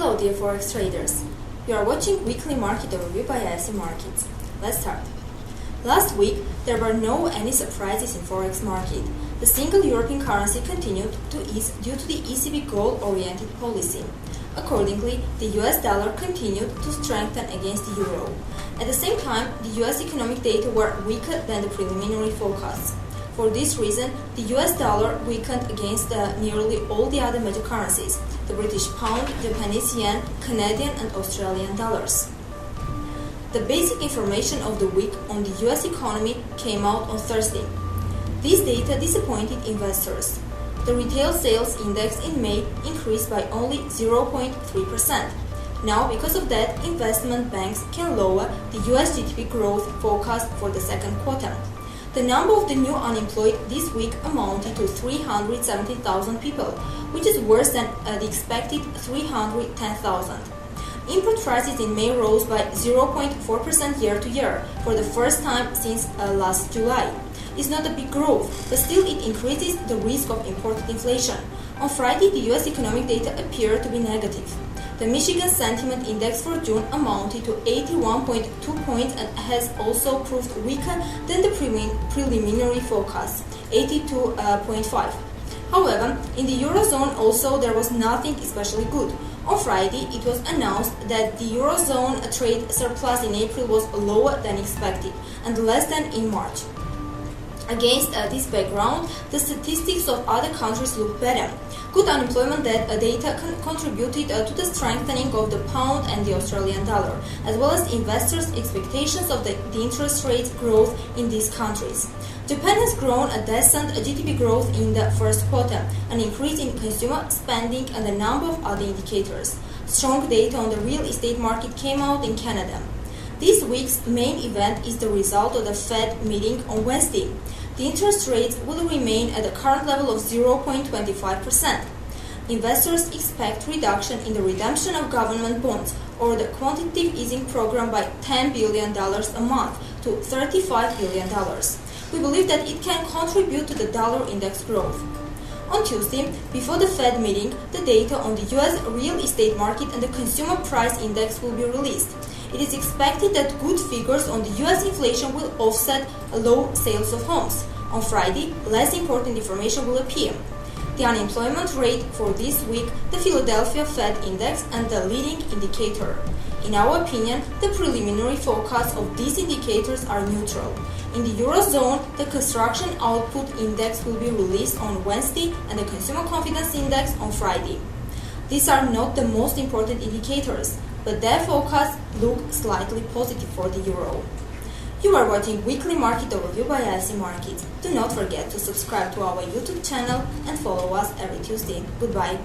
Hello dear Forex traders, you are watching Weekly Market Overview by IFC Markets. Let's start. Last week, there were any surprises in Forex market. The single European currency continued to ease due to the ECB goal-oriented policy. Accordingly, the US dollar continued to strengthen against the euro. At the same time, the US economic data were weaker than the preliminary forecasts. For this reason, the US dollar weakened against nearly all the other major currencies, the British pound, Japanese yen, Canadian and Australian dollars. The basic information of the week on the US economy came out on Thursday. These data disappointed investors. The retail sales index in May increased by only 0.3%. Now, because of that, investment banks can lower the US GDP growth forecast for the second quarter. The number of the new unemployed this week amounted to 370,000 people, which is worse than the expected 310,000. Import prices in May rose by 0.4% year-to-year for the first time since last July. It's not a big growth, but still it increases the risk of imported inflation. On Friday, the US economic data appeared to be negative. The Michigan Sentiment Index for June amounted to 81.2 points and has also proved weaker than the preliminary forecast, 82.5. However, in the Eurozone also there was nothing especially good. On Friday, it was announced that the Eurozone trade surplus in April was lower than expected and less than in March. Against this background, the statistics of other countries look better. Good unemployment data contributed to the strengthening of the pound and the Australian dollar, as well as investors' expectations of the interest rate growth in these countries. Japan has grown a decent GDP growth in the first quarter, an increase in consumer spending and a number of other indicators. Strong data on the real estate market came out in Canada. This week's main event is the result of the Fed meeting on Wednesday. The interest rates will remain at the current level of 0.25%. Investors expect reduction in the redemption of government bonds or the quantitative easing program by $10 billion a month to $35 billion. We believe that it can contribute to the dollar index growth. On Tuesday, before the Fed meeting, the data on the US real estate market and the consumer price index will be released. It is expected that good figures on the US inflation will offset low sales of homes. On Friday, less important information will appear. The unemployment rate for this week, the Philadelphia Fed Index, and the leading indicator. In our opinion, the preliminary forecasts of these indicators are neutral. In the Eurozone, the Construction Output Index will be released on Wednesday and the Consumer Confidence Index on Friday. These are not the most important indicators, but their forecasts look slightly positive for the euro. You are watching Weekly Market Overview by IFC Markets. Do not forget to subscribe to our YouTube channel and follow us every Tuesday. Goodbye.